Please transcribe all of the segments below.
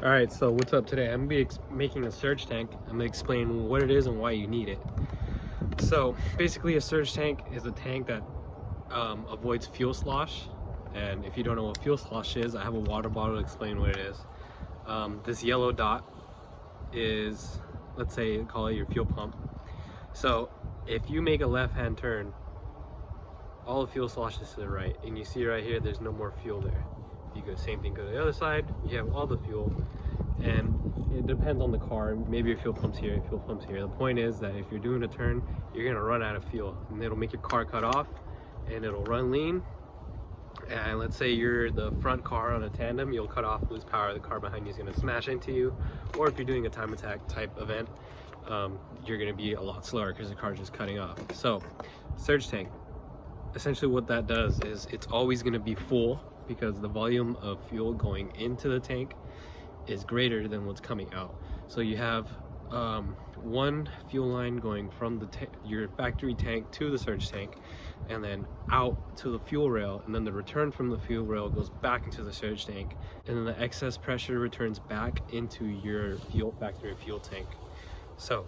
Alright, so what's up today? I'm going to be making a surge tank. I'm going to explain what it is and why you need it. So basically a surge tank is a tank that avoids fuel slosh. And if you don't know what fuel slosh is, I have a water bottle to explain what it is. This yellow dot is, let's say, call it your fuel pump. So if you make a left-hand turn, all the fuel sloshes to the right, and you see right here there's no more fuel there. You go same thing, go to the other side, you have all the fuel, and it depends on the car. Maybe your fuel pump's here, your fuel pump's here. The point is that if you're doing a turn, you're gonna run out of fuel, and it'll make your car cut off, and it'll run lean. And let's say you're the front car on a tandem, you'll cut off, lose power, the car behind you is gonna smash into you. Or if you're doing a time attack type event, you're gonna be a lot slower because the car's just cutting off. So, surge tank. Essentially what that does is it's always gonna be full because the volume of fuel going into the tank is greater than what's coming out. So you have one fuel line going from your factory tank to the surge tank, and then out to the fuel rail, and then the return from the fuel rail goes back into the surge tank, and then the excess pressure returns back into your factory fuel tank. So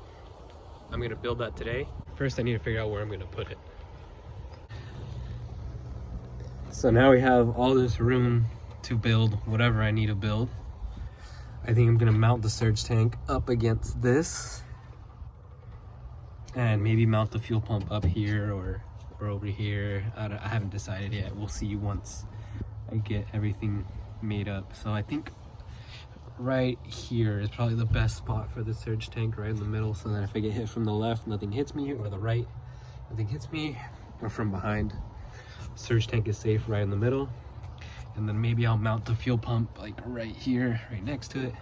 I'm gonna build that today. First I need to figure out where I'm gonna put it. So now we have all this room to build whatever I need to build. I think I'm gonna mount the surge tank up against this, and maybe mount the fuel pump up here or over here. I haven't decided yet. We'll see once I get everything made up. So I think right here is probably the best spot for the surge tank, right in the middle, so that if I get hit from the left, nothing hits me, or the right, nothing hits me, or from behind. Surge tank is safe right in the middle. And then maybe I'll mount the fuel pump like right here, right next to it.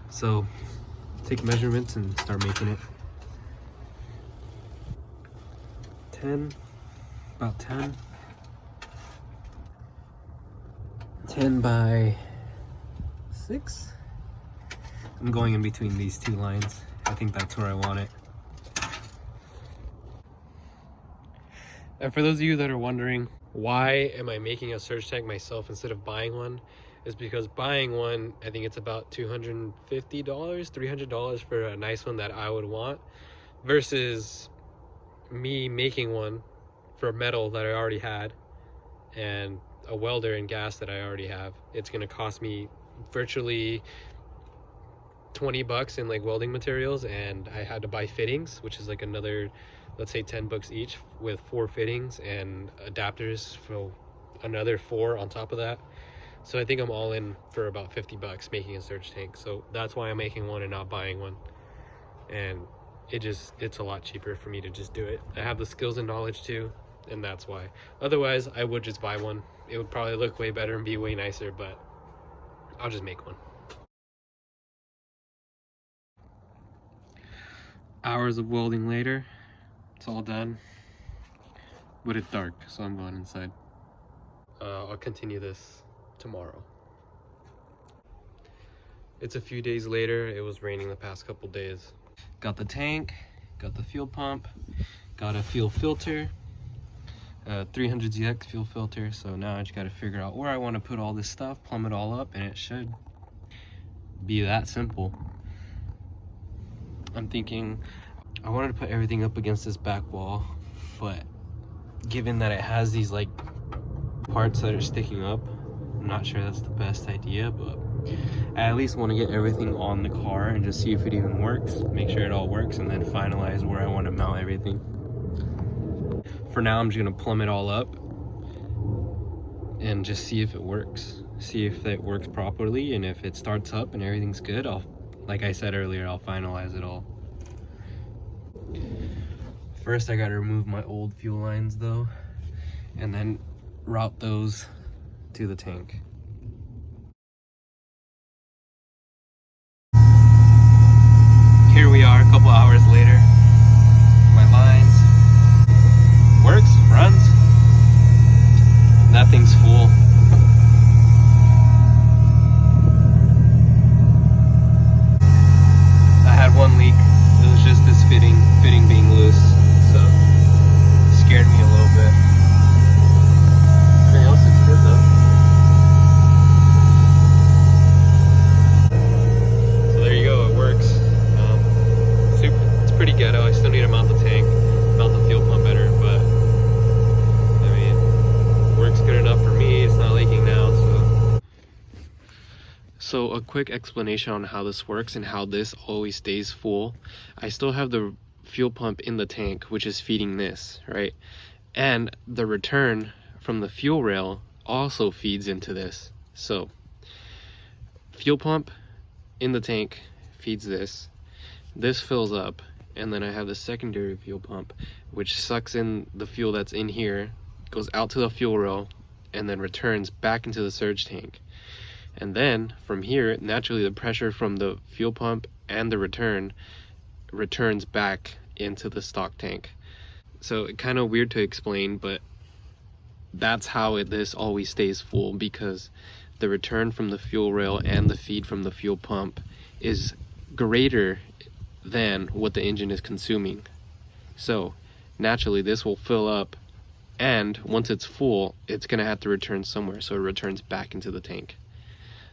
So take measurements and start making it. about 10 by 6. I'm going in between these two lines. I think that's where I want it. And for those of you that are wondering, why am I making a surge tank myself instead of buying one, is because buying one, I think it's about $250, $300 for a nice one that I would want, versus me making one for metal that I already had and a welder and gas that I already have. It's gonna cost me virtually $20 in like welding materials, and I had to buy fittings, which is like another, let's say $10 each, with 4 fittings and adapters for another 4 on top of that. So I think I'm all in for about $50 making a surge tank. So that's why I'm making one and not buying one. And it's a lot cheaper for me to just do it. I have the skills and knowledge too, and that's why. Otherwise, I would just buy one. It would probably look way better and be way nicer, but I'll just make one. Hours of welding later, it's all done, but it's dark, so I'm going inside. I'll continue this tomorrow. It's a few days later. It was raining the past couple days. Got the tank, got the fuel pump, got a fuel filter, 300ZX fuel filter. So now I just got to figure out where I want to put all this stuff, plumb it all up, and it should be that simple. I'm thinking I wanted to put everything up against this back wall, but given that it has these like parts that are sticking up, I'm not sure that's the best idea, but I at least want to get everything on the car and just see if it even works, make sure it all works, and then finalize where I want to mount everything. For now, I'm just going to plumb it all up and just see if it works, see if it works properly, and if it starts up and everything's good, like I said earlier, I'll finalize it all. First, I gotta remove my old fuel lines though, and then route those to the tank. Here we are, a couple hours later. My lines works, runs. That thing's full. I had one leak. It was just this fitting being loose, so it scared me a little bit. Everything else is good though. So a quick explanation on how this works and how this always stays full. I still have the fuel pump in the tank, which is feeding this, right? And the return from the fuel rail also feeds into this. So fuel pump in the tank feeds this. This fills up, and then I have the secondary fuel pump, which sucks in the fuel that's in here, goes out to the fuel rail, and then returns back into the surge tank. And then from here, naturally the pressure from the fuel pump and the return returns back into the stock tank. So kind of weird to explain, but that's how this always stays full, because the return from the fuel rail and the feed from the fuel pump is greater than what the engine is consuming. So naturally this will fill up, and once it's full, it's gonna have to return somewhere, so it returns back into the tank.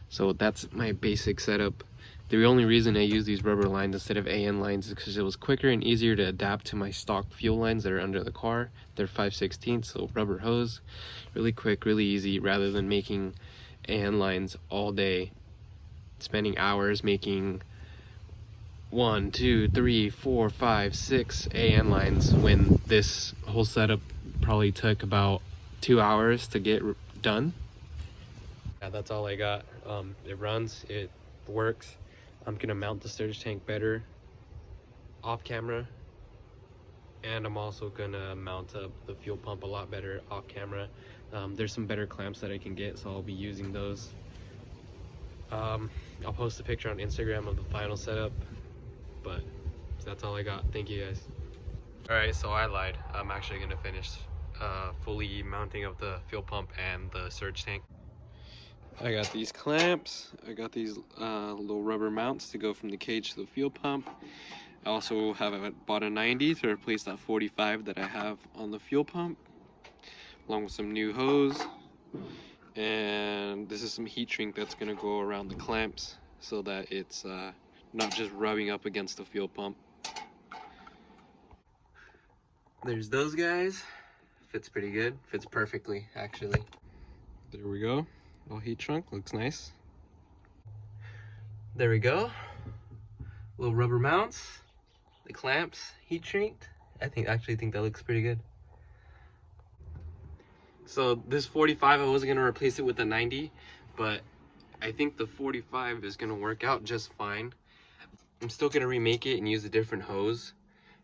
So that's my basic setup. The only reason I use these rubber lines instead of AN lines is because it was quicker and easier to adapt to my stock fuel lines that are under the car. They're 5/16, so rubber hose. Really quick, really easy, rather than making AN lines all day, spending hours making 1, 2, 3, 4, 5, 6 AN lines, when this whole setup probably took about 2 hours to get done. Yeah, that's all I got. It runs, it works. I'm gonna mount the surge tank better off camera, and I'm also gonna mount up the fuel pump a lot better off camera. There's some better clamps that I can get, so I'll be using those. I'll post a picture on Instagram of the final setup, but that's all I got. Thank you guys. Alright, so I lied. I'm actually gonna finish fully mounting of the fuel pump and the surge tank. I got these clamps, I got these little rubber mounts to go from the cage to the fuel pump. I also have bought a 90 to replace that 45 that I have on the fuel pump, along with some new hose. And this is some heat shrink that's going to go around the clamps so that it's not just rubbing up against the fuel pump. There's those guys. Fits pretty good. Fits perfectly, actually. There we go. Little heat shrunk, looks nice. There we go. Little rubber mounts, the clamps, heat shrinked. I actually think that looks pretty good. So this 45, I wasn't gonna replace it with the 90, but I think the 45 is gonna work out just fine. I'm still gonna remake it and use a different hose,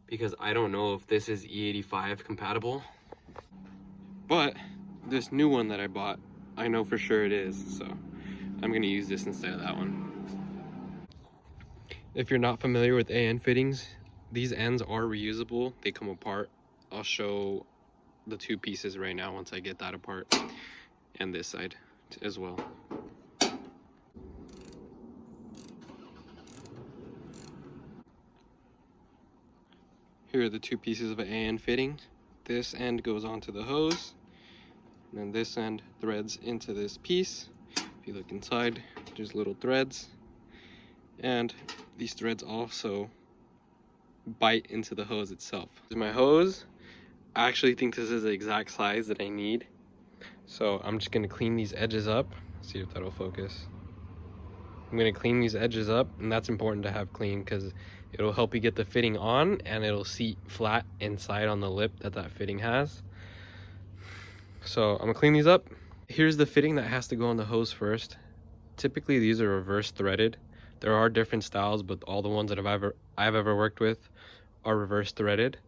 because I don't know if this is E85 compatible. But this new one that I bought, I know for sure it is, so I'm gonna use this instead of that one. If you're not familiar with AN fittings, these ends are reusable. They come apart. I'll show the two pieces right now once I get that apart, and this side as well. Here are the two pieces of an AN fitting. This end goes onto the hose, and then this end threads into this piece. If you look inside, there's little threads, and these threads also bite into the hose itself. This is my hose. I actually think this is the exact size that I need, so I'm just gonna clean these edges up. See if that'll focus. I'm gonna clean these edges up, and that's important to have clean because it'll help you get the fitting on, and it'll seat flat inside on the lip that fitting has. So I'm gonna clean these up. Here's the fitting that has to go on the hose first. Typically these are reverse threaded. There are different styles, but all the ones that I've ever worked with are reverse threaded.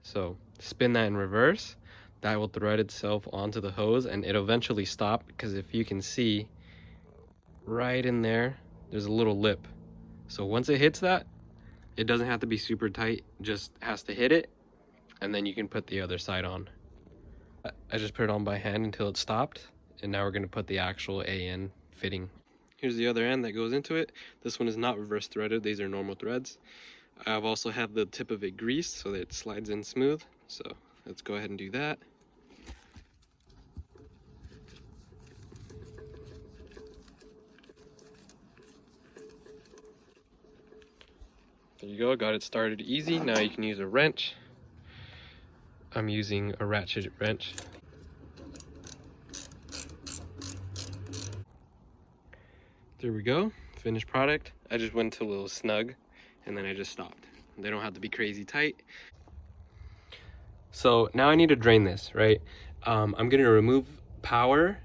So spin that in reverse. That will thread itself onto the hose, and it'll eventually stop, because if you can see right in there, there's a little lip. So once it hits that, it doesn't have to be super tight, just has to hit it, and then you can put the other side on. I just put it on by hand until it stopped, and now we're going to put the actual AN fitting. Here's the other end that goes into it. This one is not reverse threaded, these are normal threads. I've also had the tip of it greased so that it slides in smooth. So let's go ahead and do that. There you go, got it started easy. Now you can use a wrench. I'm using a ratchet wrench. There we go, finished product. I just went to a little snug and then I just stopped. They don't have to be crazy tight. So now I need to drain this, right? I'm gonna remove power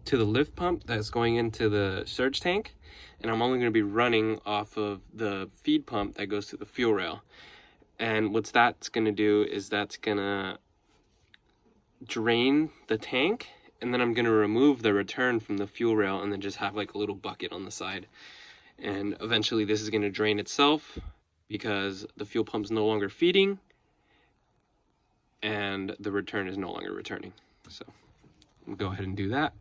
to the lift pump that's going into the surge tank, and I'm only gonna be running off of the feed pump that goes to the fuel rail. And what that's gonna do is that's gonna drain the tank, and then I'm gonna remove the return from the fuel rail and then just have like a little bucket on the side. And eventually this is gonna drain itself because the fuel pump's no longer feeding and the return is no longer returning. So we'll go ahead and do that.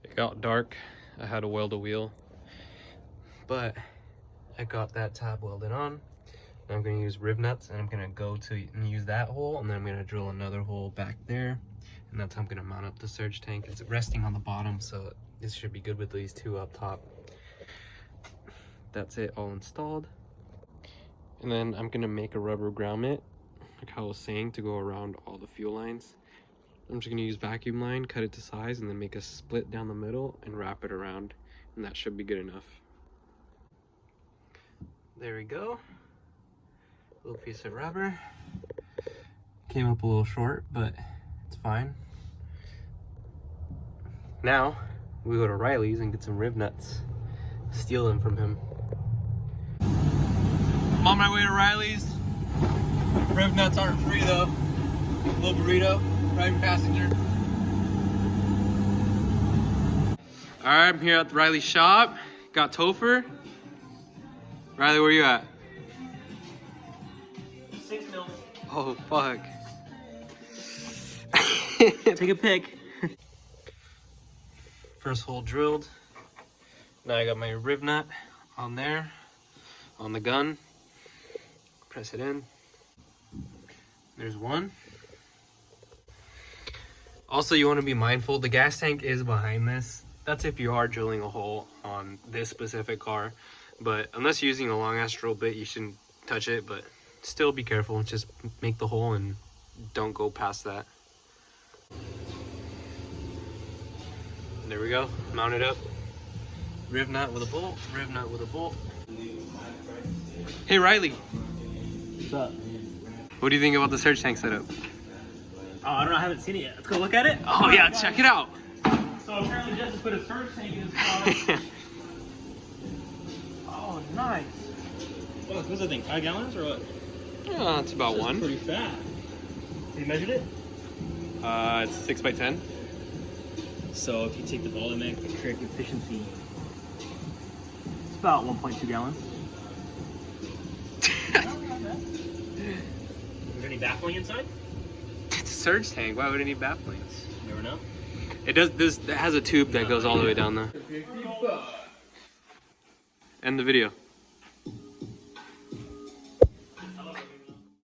It got dark. I had to weld a wheel, but I got that tab welded on. I'm going to use rib nuts, and I'm going to go to and use that hole, and then I'm going to drill another hole back there, and that's how I'm going to mount up the surge tank. It's resting on the bottom, so this should be good with these two up top. That's it, all installed. And then I'm going to make a rubber grommet, like how I was saying, to go around all the fuel lines. I'm just going to use vacuum line, cut it to size, and then make a split down the middle and wrap it around, and that should be good enough. There we go. Little piece of rubber. Came up a little short, but it's fine. Now we go to Riley's and get some rib nuts. Steal them from him. I'm on my way to Riley's. Rib nuts aren't free though. Little burrito, private passenger. Alright, I'm here at the Riley shop. Got Topher. Riley, where you at? 6 mils. Oh, fuck. Take a pic. First hole drilled. Now I got my rib nut on there, on the gun. Press it in. There's one. Also, you want to be mindful, the gas tank is behind this. That's if you are drilling a hole on this specific car. But unless you're using a long ass drill bit, you shouldn't touch it, but still be careful. Just make the hole and don't go past that. There we go, mount it up. Rib nut with a bolt, rib nut with a bolt. Hey Riley. What's up? What do you think about the surge tank setup? Oh, I don't know, I haven't seen it yet. Let's go look at it. Oh yeah, check it out. So apparently Justin put a surge tank in his car. Oh, nice. What's the thing, 5 gallons or what? Yeah, it's about one. Pretty fat. Have you measured it? It's 6 by 10. So if you take the volumetric efficiency, it's about 1.2 gallons. Is there any baffling inside? It's a surge tank. Why would it need bafflings? You never know. It does. This it has a tube that goes all the way down there. End the video.